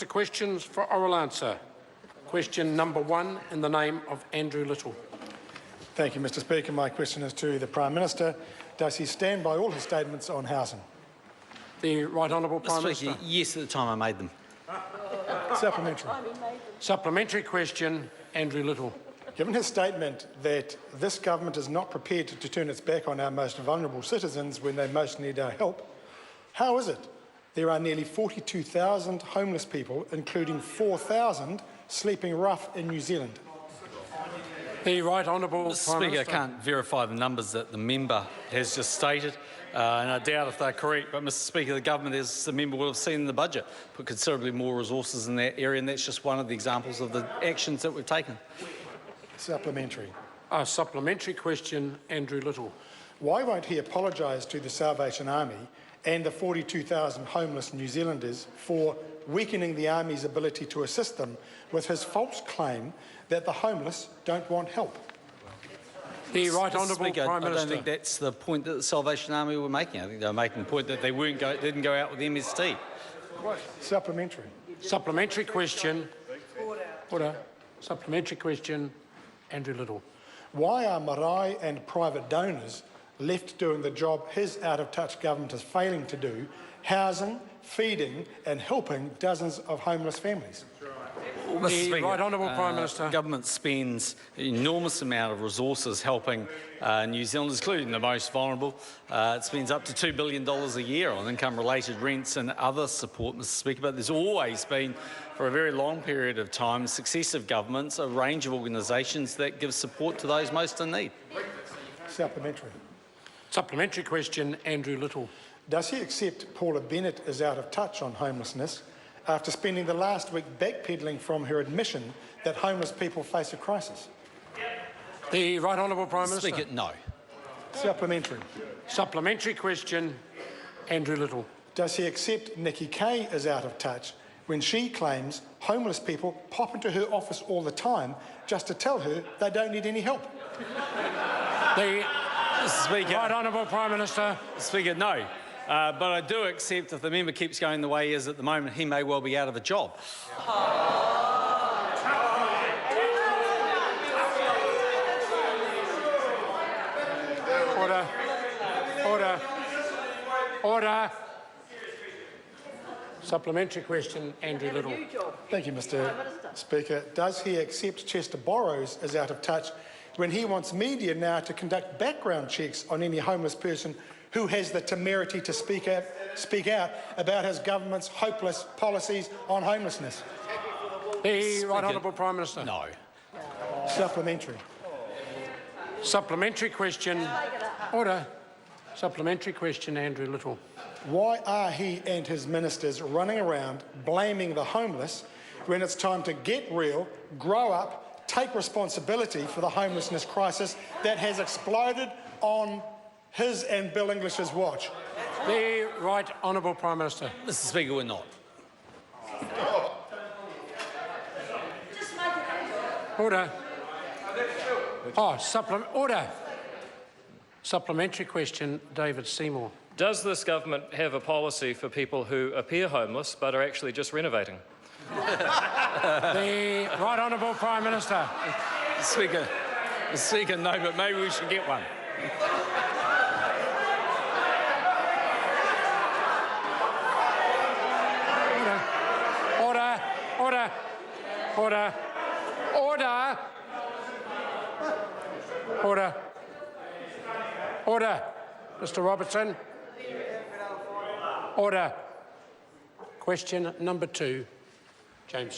Minister, questions for oral answer. Question number 1 in the name of Andrew Little. Thank you, Mr Speaker. My question is to the Prime Minister. Does he stand by all his statements on housing? The Right Honourable Prime Minister. Yes, at the time I made them. Supplementary. Supplementary question, Andrew Little. Given his statement that this government is not prepared to turn its back on our most vulnerable citizens when they most need our help, how is it there are nearly 42,000 homeless people, including 4,000 sleeping rough in New Zealand? The Right Honourable Prime Speaker, Minister. I can't verify the numbers that the member has just stated, and I doubt if they're correct. But, Mr Speaker, the government, as the member will have seen in the budget, put considerably more resources in that area, and that's just one of the examples of the actions that we've taken. Supplementary. A supplementary question, Andrew Little. Why won't he apologise to the Salvation Army and the 42,000 homeless New Zealanders for weakening the Army's ability to assist them with his false claim that the homeless don't want help? The Right Honourable Speaker, Prime Minister. I don't think that's the point that the Salvation Army were making. I think they were making the point that they didn't go out with MST. Supplementary. Supplementary question. Order. Supplementary question, Andrew Little. Why are marae and private donors left doing the job his out-of-touch government is failing to do, housing, feeding and helping dozens of homeless families? Well, the Right Honourable Prime Minister. Government spends an enormous amount of resources helping New Zealanders, including the most vulnerable. It spends up to $2 billion a year on income-related rents and other support, Mr Speaker, but there's always been, for a very long period of time, successive governments, a range of organisations that give support to those most in need. Supplementary. Supplementary question, Andrew Little. Does he accept Paula Bennett is out of touch on homelessness after spending the last week backpedalling from her admission that homeless people face a crisis? The Right Honourable Prime Minister. Speaker, no. Supplementary. Supplementary question, Andrew Little. Does he accept Nikki Kay is out of touch when she claims homeless people pop into her office all the time just to tell her they don't need any help? The Speaker, Right Honourable Prime Minister. Speaker, no. But I do accept if the member keeps going the way he is at the moment, he may well be out of a job. Order. Order. Order. Supplementary question, Andrew Little. Thank you, Mr Speaker. Does he accept Chester Borrows is out of touch when he wants media now to conduct background checks on any homeless person who has the temerity to speak out about his government's hopeless policies on homelessness? The Right Honourable Prime Minister. No. Supplementary. Supplementary question. Order. Supplementary question, Andrew Little. Why are he and his ministers running around blaming the homeless when it's time to get real, grow up, take responsibility for the homelessness crisis that has exploded on his and Bill English's watch? The Right Honourable Prime Minister. Mr Speaker, we're not. Order. Order. Supplementary question, David Seymour. Does this government have a policy for people who appear homeless but are actually just renovating? The Right Honourable Prime Minister. Speaker, no, but maybe we should get one. Order. Order. Order. Order. Order. Order. Mr Robertson. Order. Question number 2, James.